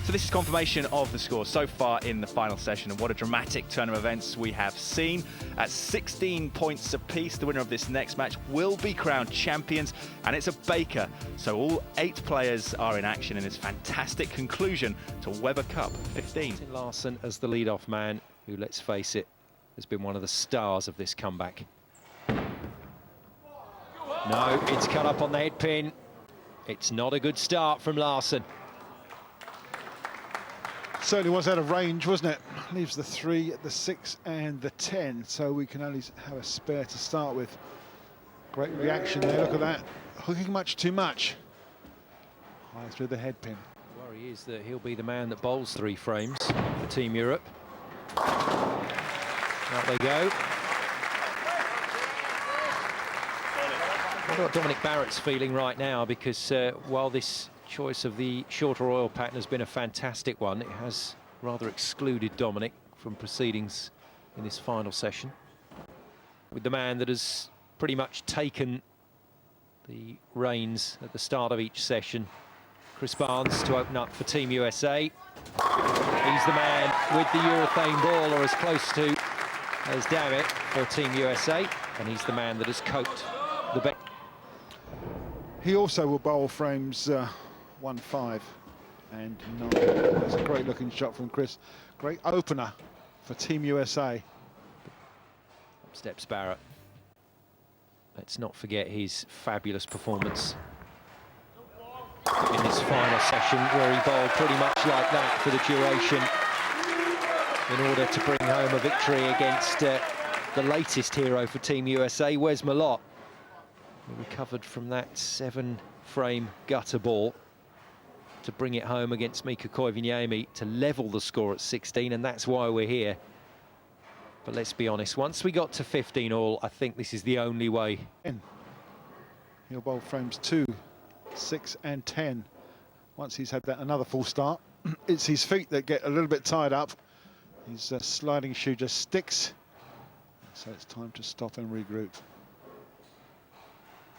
So this is confirmation of the score so far in the final session, and what a dramatic turn of events we have seen. At 16 points apiece, the winner of this next match will be crowned champions, and it's a Baker. So all 8 players are in action in this fantastic conclusion to Weber Cup 15. Larson as the lead-off man, who, let's face it, has been one of the stars of this comeback. No, it's cut up on the head pin. It's not a good start from Larson. Certainly was out of range, wasn't it? Leaves the 3, the 6 and the 10, so we can only have a spare to start with. Great reaction there, look at that. Hooking much too much. High through the head pin. The worry is that he'll be the man that bowls 3 frames for Team Europe. Out they go. I wonder what Dominic Barrett's feeling right now, because while this choice of the shorter oil pattern has been a fantastic one, it has rather excluded Dominic from proceedings in this final session. With the man that has pretty much taken the reins at the start of each session, Chris Barnes, to open up for Team USA. He's the man with the urethane ball, or as close to as Dammit for Team USA, and he's the man that has coped the best. He also will bowl frames 1, 5 and 9. That's a great looking shot from Chris. Great opener for Team USA. Up steps Barrett. Let's not forget his fabulous performance in this final session, where he bowled pretty much like that for the duration in order to bring home a victory against the latest hero for Team USA, Wes Malott. He recovered from that 7-frame gutter ball to bring it home against Mika Koivuniemi to level the score at 16, and that's why we're here. But let's be honest, once we got to 15 all, I think this is the only way. He'll bowl frames 2, 6 and 10. Once he's had that another full start, it's his feet that get a little bit tied up. His sliding shoe just sticks, so it's time to stop and regroup.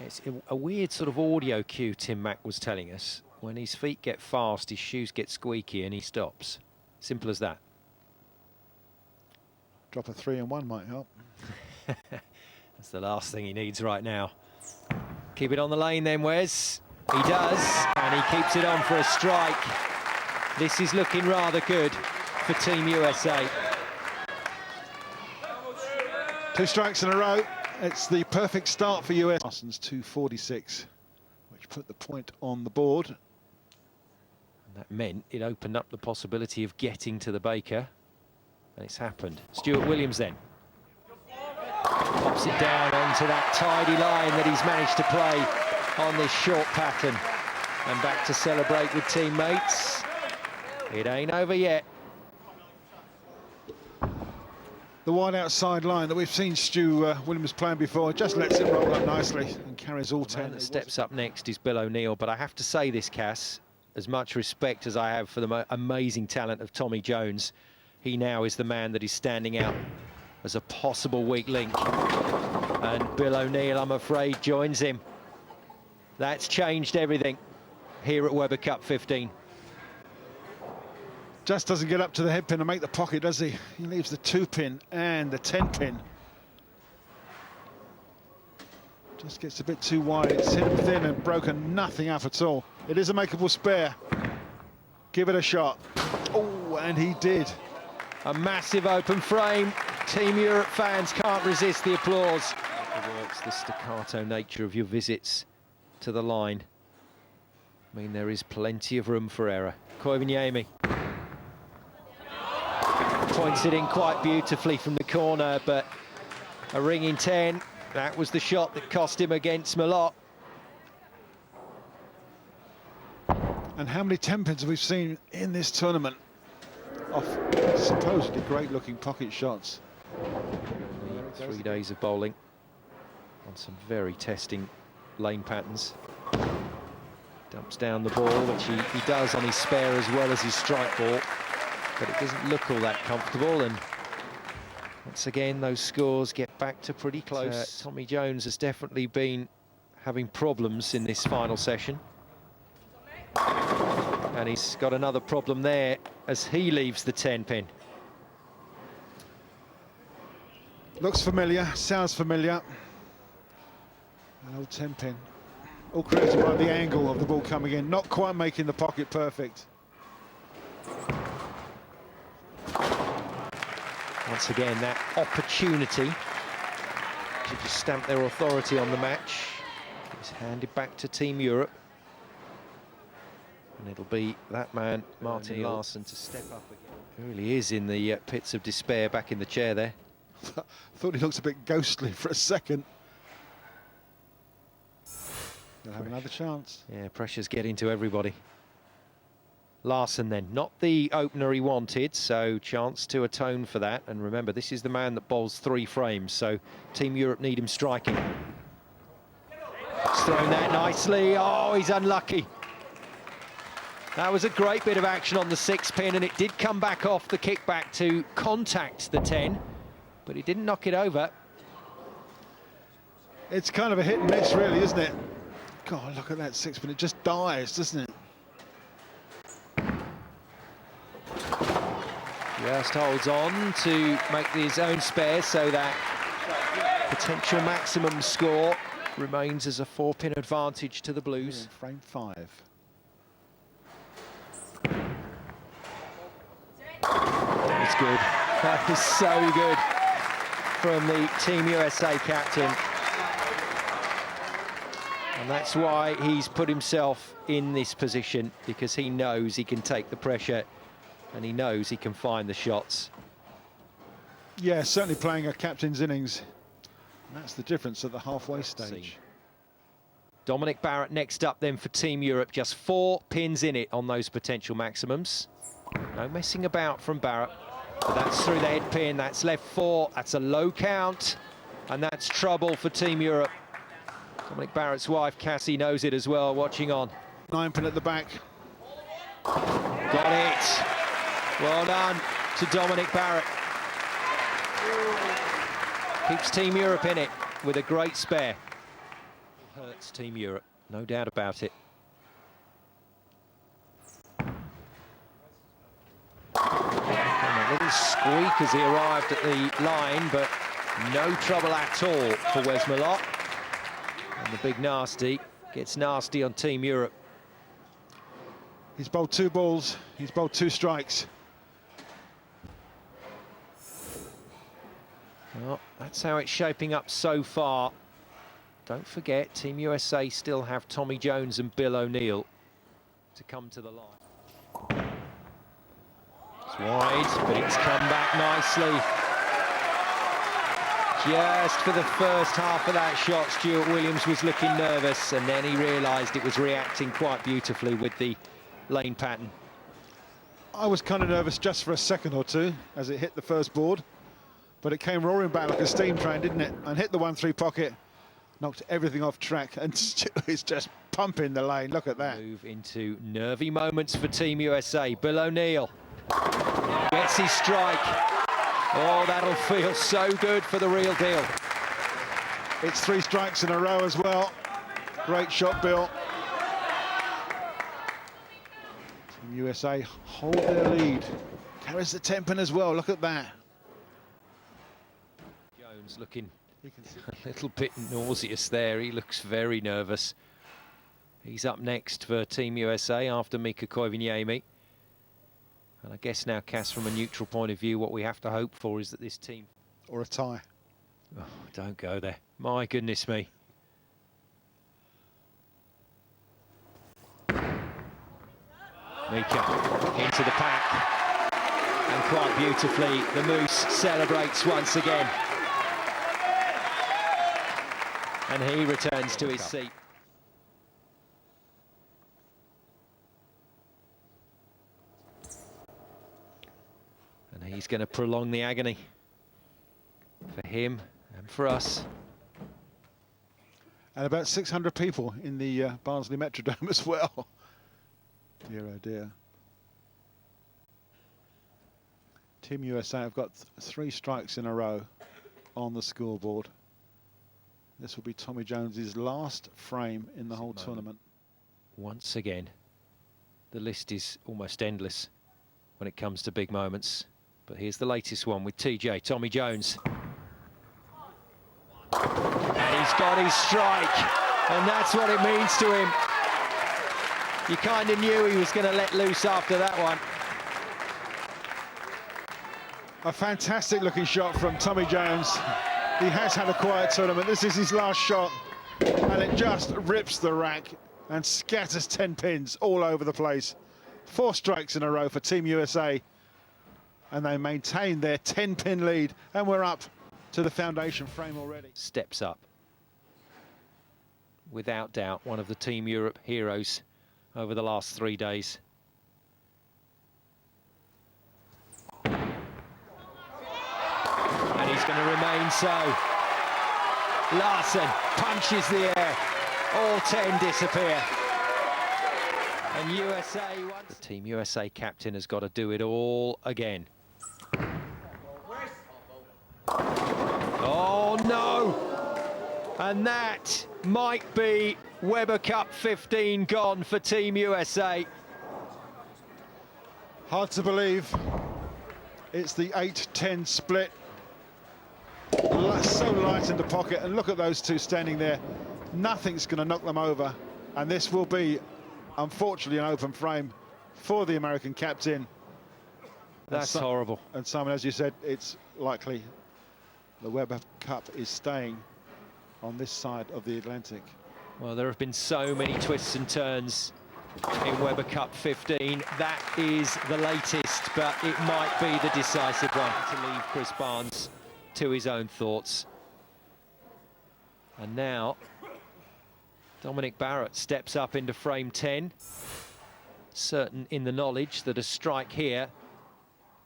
It's a weird sort of audio cue, Tim Mack was telling us. When his feet get fast, his shoes get squeaky and he stops. Simple as that. Drop a 3 and 1 might help. That's the last thing he needs right now. Keep it on the lane then, Wes. He does, and he keeps it on for a strike. This is looking rather good for Team USA. 2 strikes in a row. It's the perfect start for US. Larson's 246, which put the point on the board. And that meant it opened up the possibility of getting to the Baker. And it's happened. Stuart Williams then pops it down onto that tidy line that he's managed to play on this short pattern. And back to celebrate with teammates. It ain't over yet. The wide outside line that we've seen Stu Williams playing before just lets it roll up nicely and carries all 10. That steps up next is Bill O'Neill, but I have to say this, Cass, as much respect as I have for the amazing talent of Tommy Jones, he now is the man that is standing out as a possible weak link. And Bill O'Neill, I'm afraid, joins him. That's changed everything here at Weber Cup 15. Just doesn't get up to the head pin and make the pocket, does he? He leaves the 2 pin and the 10 pin. Just gets a bit too wide. It's hit him thin and broken nothing up at all. It is a makeable spare. Give it a shot. Oh, and he did. A massive open frame. Team Europe fans can't resist the applause. It works, the staccato nature of your visits to the line. I mean, there is plenty of room for error. Koivuniemi points it in quite beautifully from the corner, but a ringing 10. That was the shot that cost him against Malott. And how many 10 pins have we seen in this tournament of supposedly great-looking pocket shots? 3 days of bowling on some very testing lane patterns. Dumps down the ball, which he does on his spare as well as his strike ball, but it doesn't look all that comfortable, and once again those scores get back to pretty close. Tommy Jones has definitely been having problems in this final session. And he's got another problem there as he leaves the 10-pin. Looks familiar, sounds familiar. An old 10-pin. All created by the angle of the ball coming in, not quite making the pocket perfect. Once again, that opportunity to just stamp their authority on the match is handed back to Team Europe. And it'll be that man, Martin Larsson, to step up again. He really is in the pits of despair, back in the chair there. Thought he looks a bit ghostly for a second. They'll have another chance. Yeah, pressure's getting to everybody. Larsson then, not the opener he wanted, so chance to atone for that. And remember, this is the man that bowls 3 frames, so Team Europe need him striking. He's thrown that nicely. Oh, he's unlucky. That was a great bit of action on the 6-pin, and it did come back off the kickback to contact the 10, but he didn't knock it over. It's kind of a hit and miss, really, isn't it? God, look at that 6-pin. It just dies, doesn't it? Just holds on to make his own spare, so that potential maximum score remains as a 4-pin advantage to the Blues. Frame 5. That's good. That is so good from the Team USA captain. And that's why he's put himself in this position, because he knows he can take the pressure and he knows he can find the shots. Yeah, certainly playing a captain's innings. And that's the difference at the halfway stage. Dominic Barrett next up then for Team Europe. Just 4 pins in it on those potential maximums. No messing about from Barrett. But that's through the head pin. That's left 4. That's a low count. And that's trouble for Team Europe. Dominic Barrett's wife, Cassie, knows it as well, watching on. 9-pin at the back. Got it. Well done to Dominic Barrett. Keeps Team Europe in it with a great spare. Hurts Team Europe, no doubt about it. And a little squeak as he arrived at the line, but no trouble at all for Wes Malott. And the big nasty gets nasty on Team Europe. He's bowled 2 balls, he's bowled 2 strikes. Well, that's how it's shaping up so far. Don't forget, Team USA still have Tommy Jones and Bill O'Neill to come to the line. It's wide, but it's come back nicely. Just for the first half of that shot, Stuart Williams was looking nervous, and then he realised it was reacting quite beautifully with the lane pattern. I was kind of nervous just for a second or two as it hit the first board, but it came roaring back like a steam train, didn't it? And hit the 1-3 pocket, knocked everything off track, and Stuart's just pumping the lane. Look at that. Move into nervy moments for Team USA. Bill O'Neill gets his strike. Oh, that'll feel so good for the real deal. It's 3 strikes in a row as well. Great shot, Bill. Team USA hold their lead. Carries the 10-pin as well. Look at that. Jones looking a little bit nauseous there. He looks very nervous. He's up next for Team USA after Mika Koivuniemi. And I guess now, Cass, from a neutral point of view, what we have to hope for is that this team... Or a tie. Oh, don't go there. My goodness me. Mika into the pack. And quite beautifully, the Moose celebrates once again. And he returns to his seat. And he's going to prolong the agony for him and for us. And about 600 people in the Barnsley Metrodome as well. Dear oh dear. Team USA have got 3 strikes in a row on the scoreboard. This will be Tommy Jones's last frame in the whole tournament. Once again. The list is almost endless when it comes to big moments. But here's the latest one with TJ, Tommy Jones. And he's got his strike, and that's what it means to him. You kind of knew he was going to let loose after that one. A fantastic looking shot from Tommy Jones. He has had a quiet tournament. This is his last shot, and it just rips the rack and scatters 10 pins all over the place. 4 strikes in a row for Team USA, and they maintain their 10-pin lead, and we're up to the foundation frame already. Steps up. Without doubt, one of the Team Europe heroes over the last 3 days. And he's going to remain so. Larsen punches the air. All 10 disappear. And USA once. The Team USA captain has got to do it all again. Oh no! And that might be Weber Cup 15 gone for Team USA. Hard to believe. It's the 8-10 split. So light in the pocket, and look at those two standing there. Nothing's going to knock them over, and this will be, unfortunately, an open frame for the American captain. That's horrible. And Simon, as you said, it's likely the Weber Cup is staying on this side of the Atlantic. Well, there have been so many twists and turns in Weber Cup 15. That is the latest, but it might be the decisive one to leave Chris Barnes to his own thoughts. And now Dominic Barrett steps up into frame 10, certain in the knowledge that a strike here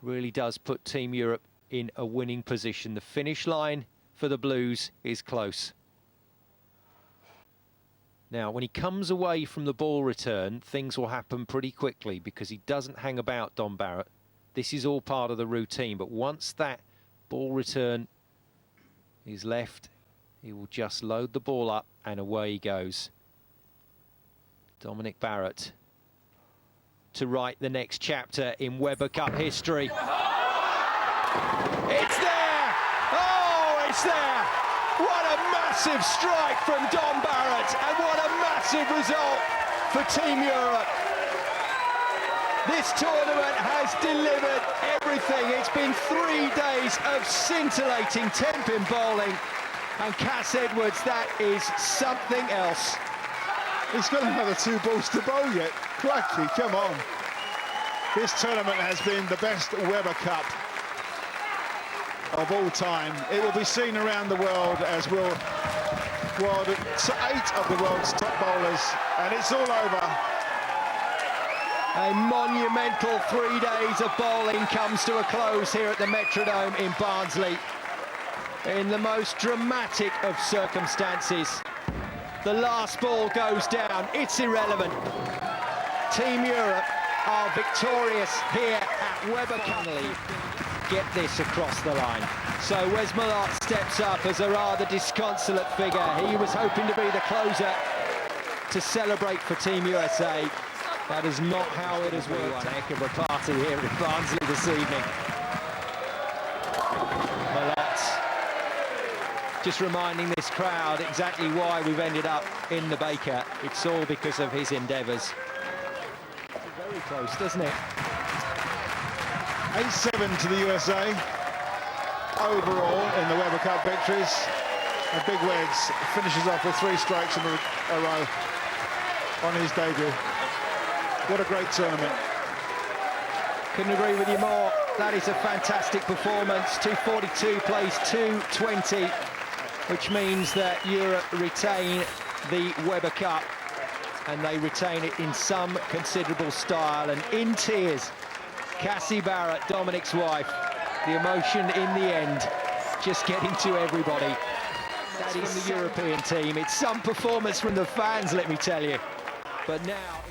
really does put Team Europe in a winning position. The finish line for the Blues is close. Now, when he comes away from the ball return, things will happen pretty quickly because he doesn't hang about, Dom Barrett. This is all part of the routine, but once that ball return is left, he will just load the ball up and away he goes. Dominic Barrett to write the next chapter in Weber Cup history. It's there! Oh, it's there! What a massive strike from Dom Barrett, and what a massive result for Team Europe. This tournament has delivered everything. It's been 3 days of scintillating 10-pin bowling, and Cass Edwards, that is something else. He's got another 2 balls to bowl yet. Crikey, come on. This tournament has been the best Weber Cup of all time. It will be seen around the world as will 8 of the world's top bowlers, and it's all over. A monumental 3 days of bowling comes to a close here at the Metrodome in Barnsley. In the most dramatic of circumstances. The last ball goes down, it's irrelevant. Team Europe are victorious here at Weber Cup. Get this across the line. So Wes Malott steps up as a rather disconsolate figure. He was hoping to be the closer to celebrate for Team USA. That is not how it has worked. One heck of a party here at Barnsley this evening. Malott just reminding this crowd exactly why we've ended up in the Baker. It's all because of his endeavours. Very close, doesn't it? 8-7 to the USA overall in the Weber Cup victories. And Big Weds finishes off with 3 strikes in a row on his debut. What a great tournament. Couldn't agree with you more. That is a fantastic performance. 242 plays 220, which means that Europe retain the Weber Cup, and they retain it in some considerable style. And in tears, Cassie Barrett, Dominic's wife, the emotion in the end, just getting to everybody. That is from the European team. It's some performance from the fans, let me tell you. But now...